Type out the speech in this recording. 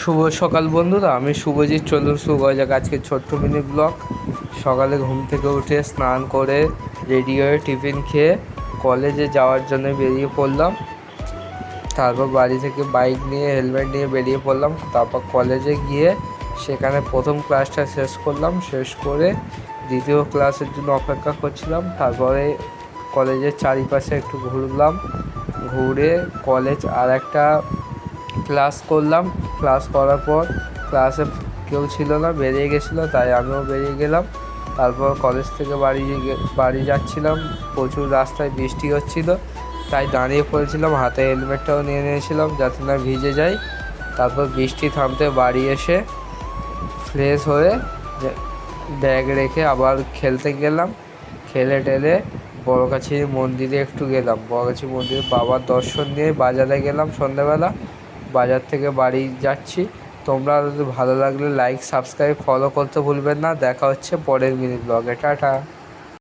শুভ সকাল বন্ধুরা, আমি শুভজিৎ। চলুন শুরু করা যাক আজকে ছোট্ট মিনি ব্লগ। সকালে ঘুম থেকে উঠে স্নান করে রেডি হয়ে টিফিন খেয়ে কলেজে যাওয়ার জন্য বেরিয়ে পড়লাম। তারপর বাড়ি থেকে বাইক নিয়ে হেলমেট নিয়ে বেরিয়ে পড়লাম। তারপর কলেজে গিয়ে সেখানে প্রথম ক্লাসটা শেষ করলাম। শেষ করে দ্বিতীয় ক্লাসের জন্য অপেক্ষা করছিলাম। তারপরে কলেজের চারিপাশে একটু ঘুরলাম, ঘুরে কলেজ আর একটা ক্লাস করলাম। ক্লাস করার পর ক্লাসে কেউ ছিল না, বেরিয়ে গেছিলো, তাই আমিও বেরিয়ে গেলাম। তারপর কলেজ থেকে বাড়ি যাচ্ছিলাম। প্রচুর রাস্তায় বৃষ্টি হচ্ছিলো, তাই দাঁড়িয়ে পড়েছিলাম। হাতে হেলমেটটাও নিয়ে নিয়েছিলাম যাতে না ভিজে যাই। তারপর বৃষ্টি থামতে বাড়ি এসে ফ্রেশ হয়ে ব্যাগ রেখে আবার খেলতে গেলাম। খেলে টেলে বড়গাছি মন্দিরে একটু গেলাম। বড়গাছি মন্দিরে বাবার দর্শন নিয়ে বাজারে গেলাম সন্ধ্যাবেলা। বাজার থেকে বাড়ি যাচ্ছি। তোমরা ভালো লাগলে লাইক, সাবস্ক্রাইব, ফলো করতে ভুলবেন না। দেখা হচ্ছে পরের মিনি ব্লগে। টাটা।